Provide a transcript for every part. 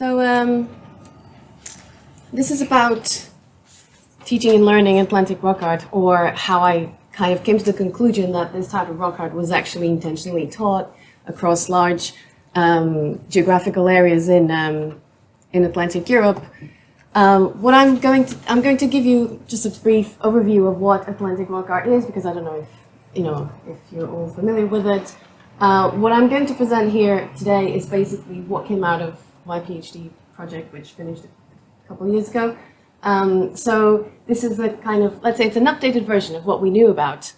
So this is about teaching and learning Atlantic rock art, or how I kind of came to the conclusion that this type of rock art was actually intentionally taught across large geographical areas in Atlantic Europe. What I'm going to give you just a brief overview of what Atlantic rock art is, because I don't know if you're all familiar with it. What I'm going to present here today is basically what came out of my PhD project, which finished a couple of years ago. So this is a kind of, let's say it's an updated version of what we knew about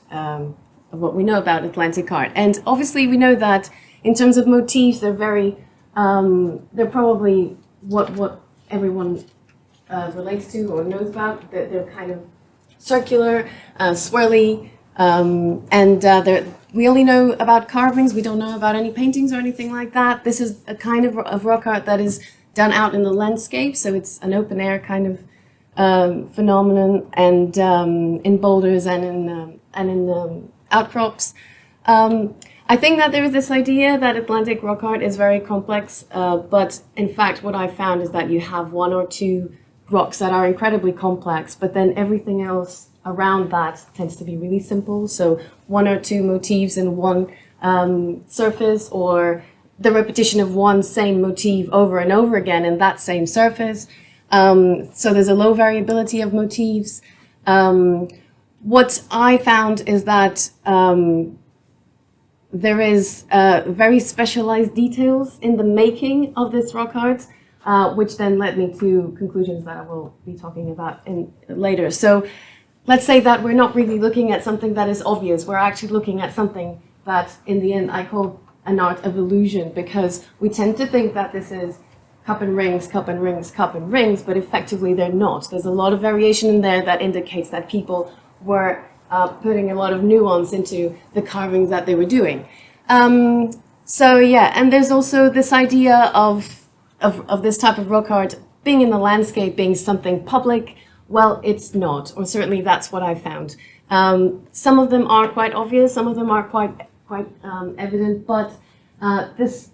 Atlantic art. And obviously we know that in terms of motifs, they're very, they're probably what everyone relates to or knows about. They're kind of circular, swirly, and we only know about carvings. We don't know about any paintings or anything like that. This is a kind of rock art that is done out in the landscape, so it's an open air kind of phenomenon, and in boulders and in outcrops. I think that there is this idea that Atlantic rock art is very complex, but in fact what I found is that you have one or two rocks that are incredibly complex, but then everything else around that tends to be really simple. So one or two motifs in one surface, or the repetition of one same motif over and over again in that same surface. So there's a low variability of motifs. What I found is that there is very specialized details in the making of this rock art, which then led me to conclusions that I will be talking about later. So let's say that we're not really looking at something that is obvious. We're actually looking at something that, in the end, I call an art of illusion, because we tend to think that this is cup and rings, cup and rings, cup and rings, but effectively they're not. There's a lot of variation in there that indicates that people were putting a lot of nuance into the carvings that they were doing. So yeah, and there's also this idea of this type of rock art being in the landscape, being something public. Well, it's not, or certainly that's what I found. Some of them are quite obvious, some of them are quite evident, but this,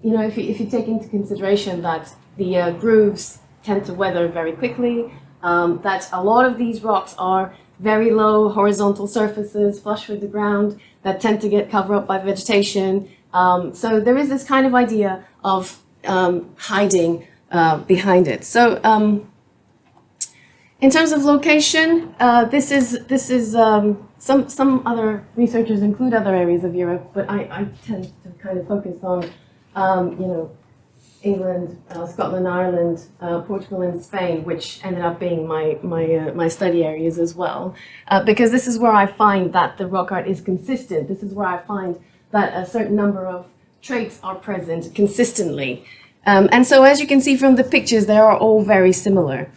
if you take into consideration that the grooves tend to weather very quickly, that a lot of these rocks are very low horizontal surfaces flush with the ground that tend to get covered up by vegetation. So there is this kind of idea of hiding behind it. So in terms of location, this is some other researchers include other areas of Europe, but I tend to kind of focus on England, Scotland, Ireland, Portugal, and Spain, which ended up being my study areas as well, because this is where I find that the rock art is consistent. This is where I find that a certain number of traits are present consistently, and so as you can see from the pictures, they are all very similar.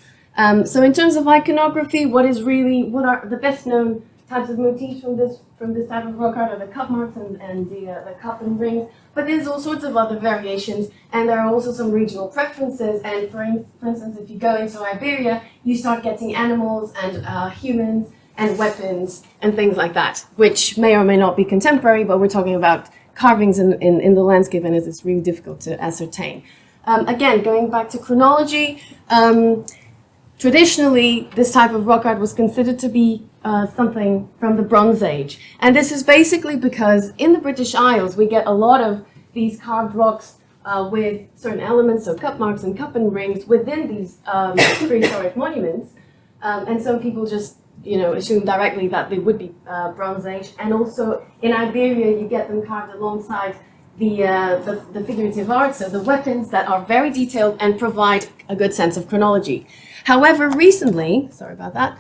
So in terms of iconography, what are the best known types of motifs from this type of rock art are the cupmarks and the cup and rings, but there's all sorts of other variations, and there are also some regional preferences. And for instance, if you go into Iberia, you start getting animals and humans and weapons and things like that, which may or may not be contemporary, but we're talking about carvings in the landscape, and it's really difficult to ascertain. Again, going back to chronology, traditionally, this type of rock art was considered to be something from the Bronze Age. And this is basically because in the British Isles, we get a lot of these carved rocks with certain elements, so cup marks and cup and rings within these prehistoric monuments. And so people just, assume directly that they would be Bronze Age. And also in Iberia, you get them carved alongside the figurative art, so the weapons that are very detailed and provide a good sense of chronology. However, recently, sorry about that,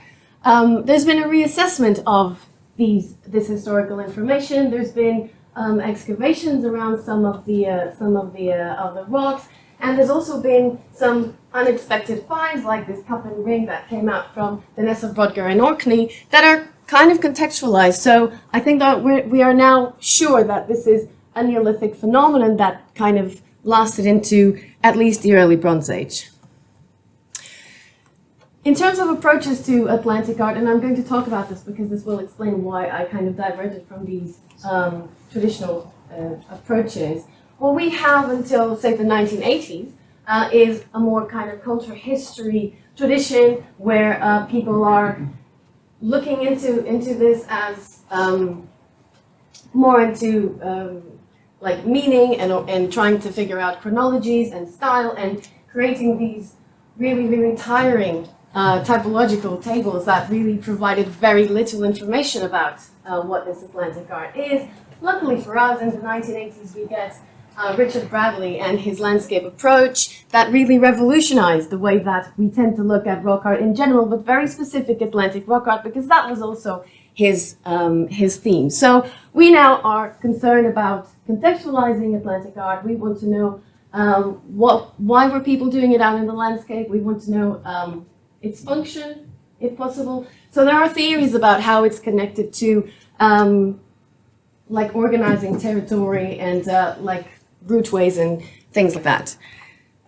there's been a reassessment of this historical information. There's been excavations around some of the rocks, and there's also been some unexpected finds, like this cup and ring that came out from the Ness of Brodgar in Orkney, that are kind of contextualized. So I think that we are now sure that this is a Neolithic phenomenon that kind of lasted into at least the early Bronze Age. In terms of approaches to Atlantic art, and I'm going to talk about this because this will explain why I kind of diverted from these traditional approaches. Well, we have until, say, the 1980s, is a more kind of culture history tradition where people are looking into this as more into like meaning and trying to figure out chronologies and style and creating these really tiring typological tables that really provided very little information about what this Atlantic art is. Luckily for us, in the 1980s, we get Richard Bradley and his landscape approach that really revolutionized the way that we tend to look at rock art in general, but very specific Atlantic rock art, because that was also his theme. So we now are concerned about contextualizing Atlantic art. We want to know why were people doing it out in the landscape. We want to know its function, if possible. So there are theories about how it's connected to like organizing territory and like routeways and things like that.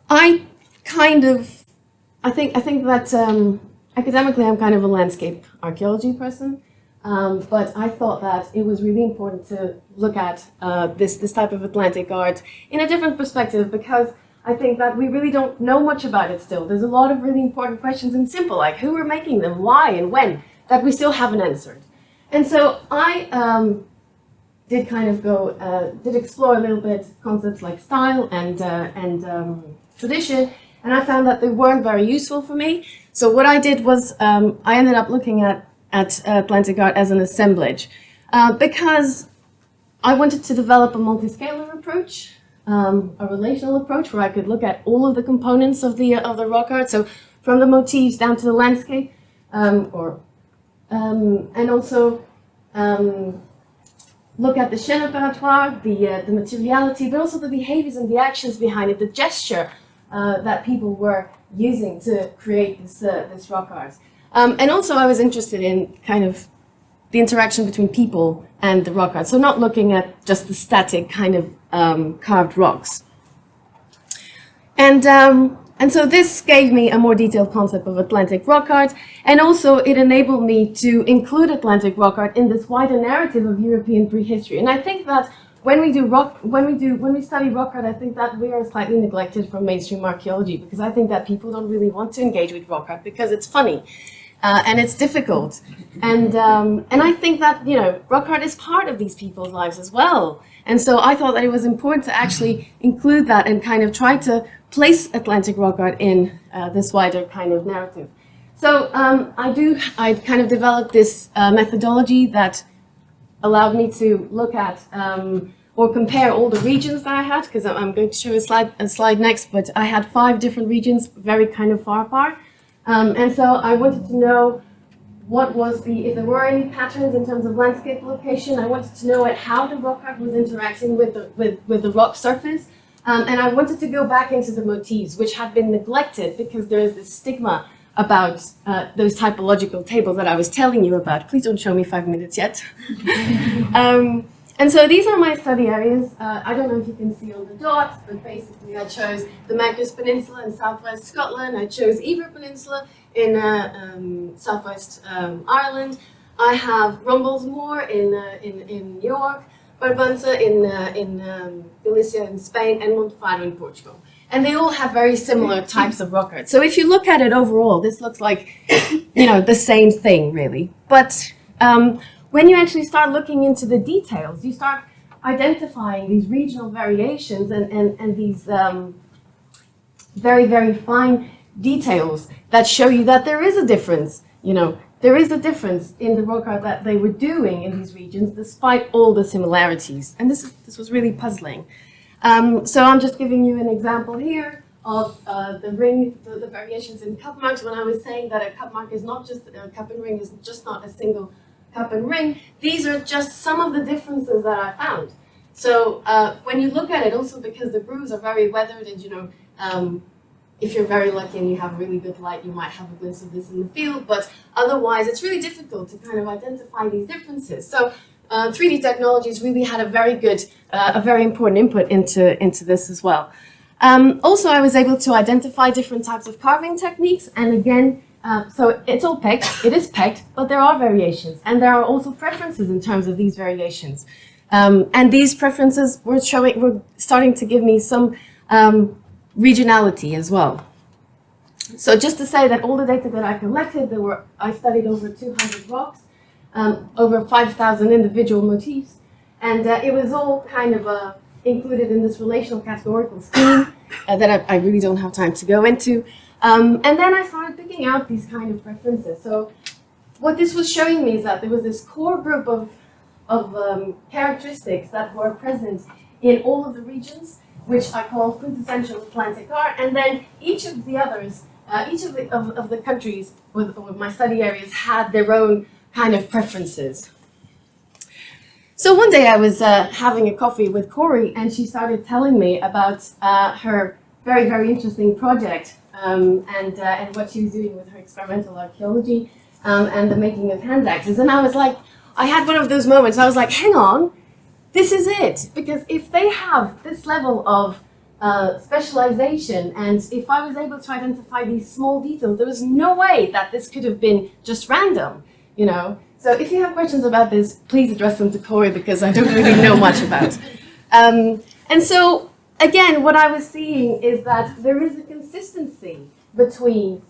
I think that academically I'm kind of a landscape archaeology person, but I thought that it was really important to look at this type of Atlantic art in a different perspective, because I think that we really don't know much about it still. There's a lot of really important questions and simple, like who were making them, why and when, that we still haven't answered. And so I did kind of did explore a little bit concepts like style and tradition, and I found that they weren't very useful for me. So what I did was I ended up looking at Atlantic art as an assemblage because I wanted to develop a multiscalar approach, a relational approach where I could look at all of the components of the rock art, so from the motifs down to the landscape, and also look at the chaîne opératoire, the materiality, but also the behaviors and the actions behind it, the gesture that people were using to create this rock art. And also I was interested in kind of the interaction between people and the rock art, so not looking at just the static kind of carved rocks. And so this gave me a more detailed concept of Atlantic rock art, and also it enabled me to include Atlantic rock art in this wider narrative of European prehistory. And I think that when we study rock art, I think that we are slightly neglected from mainstream archaeology, because I think that people don't really want to engage with rock art because it's funny and it's difficult. And I think that, you know, rock art is part of these people's lives as well. And so I thought that it was important to actually include that and kind of try to place Atlantic rock art in this wider kind of narrative. So I kind of developed this methodology that allowed me to look at or compare all the regions that I had, because I'm going to show a slide next, but I had 5 different regions, very kind of far apart. And so I wanted to know what was if there were any patterns in terms of landscape location. I wanted to know how the rock art was interacting with the rock surface. And I wanted to go back into the motifs, which had been neglected because there is this stigma about those typological tables that I was telling you about. Please don't show me 5 minutes yet. And so these are my study areas. I don't know if you can see all the dots, but basically I chose the Magnus Peninsula in southwest Scotland. I chose Iver Peninsula in southwest Ireland. I have Rumbles Moor in York, Barbanza in Galicia in Spain, and Montefado in Portugal. And they all have very similar types of rock art. So if you look at it overall, this looks like, you know, the same thing really. But when you actually start looking into the details, you start identifying these regional variations and these very, very fine details that show you that there is a difference, you know. There is a difference in the rock art that they were doing in these regions, despite all the similarities. And this was really puzzling. So I'm just giving you an example here of the variations in cupmarks. When I was saying that a cupmark is not just a cup and ring, is just not a single cup and ring. These are just some of the differences that I found. So when you look at it, also because the grooves are very weathered, and you know, if you're very lucky and you have really good light, you might have a glimpse of this in the field, but otherwise it's really difficult to kind of identify these differences. So 3D technologies really had a very important input into this as well. Also, I was able to identify different types of carving techniques, and again, so it's all pegged, it is pegged, but there are variations, and there are also preferences in terms of these variations. And these preferences were starting to give me some regionality as well. So just to say that all the data that I collected, I studied over 200 rocks, over 5,000 individual motifs, and it was all kind of included in this relational categorical scheme that I really don't have time to go into. And then I started picking out these kind of preferences. So what this was showing me is that there was this core group of characteristics that were present in all of the regions, which I call quintessential Atlantic art, and then each of the others, each of the countries with my study areas had their own kind of preferences. So one day I was having a coffee with Corey, and she started telling me about her very, very interesting project and what she was doing with her experimental archaeology and the making of handaxes. And I was like, I had one of those moments. I was like, hang on, this is it. Because if they have this level of specialization, and if I was able to identify these small details, there was no way that this could have been just random, you know. So if you have questions about this, please address them to Corey, because I don't really know much about. And so, again, what I was seeing is that there is a consistency between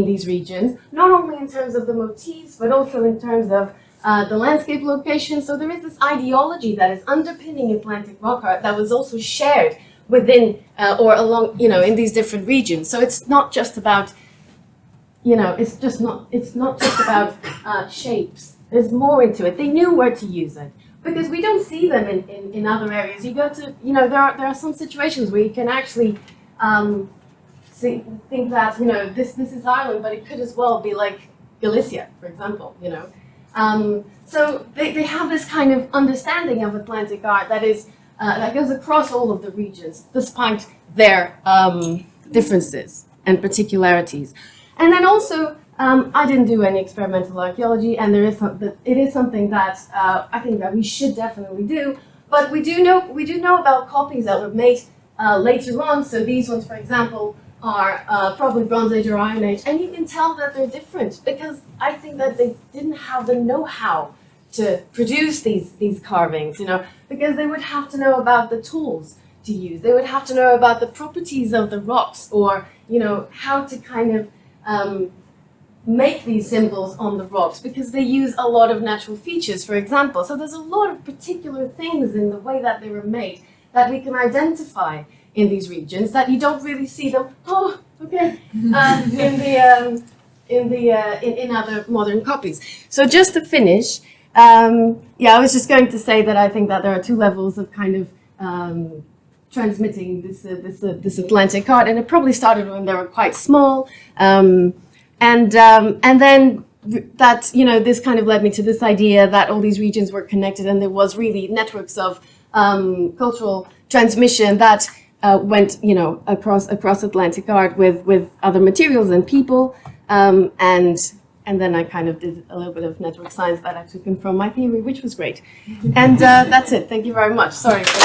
these regions, not only in terms of the motifs, but also in terms of the landscape location. So there is this ideology that is underpinning Atlantic rock art that was also shared within or along, you know, in these different regions. So it's not just about, you know, it's not just about shapes. There's more into it. They knew where to use it, because we don't see them in other areas. You go to, you know, there are some situations where you can actually think that, you know, this is Ireland, but it could as well be like Galicia, for example, you know. So they have this kind of understanding of Atlantic art that is that goes across all of the regions, despite their differences and particularities. And then also, I didn't do any experimental archaeology, and it is something that I think that we should definitely do. But we do know about copies that were made later on. So these ones, for example, are probably Bronze Age or Iron Age, and you can tell that they're different, because I think that they didn't have the know-how to produce these carvings, you know, because they would have to know about the tools to use. They would have to know about the properties of the rocks, or, you know, how to kind of make these symbols on the rocks, because they use a lot of natural features, for example. So there's a lot of particular things in the way that they were made that we can identify in these regions that you don't really see them. Oh, okay. In other modern copies. So just to finish, yeah, I was just going to say that I think that there are two levels of kind of transmitting this Atlantic art, and it probably started when they were quite small, and then that, you know, this kind of led me to this idea that all these regions were connected, and there was really networks of cultural transmission that went, you know, across Atlantic art with other materials and people, and then I kind of did a little bit of network science that I took in from my theory, which was great. And that's it. Thank you very much. Sorry for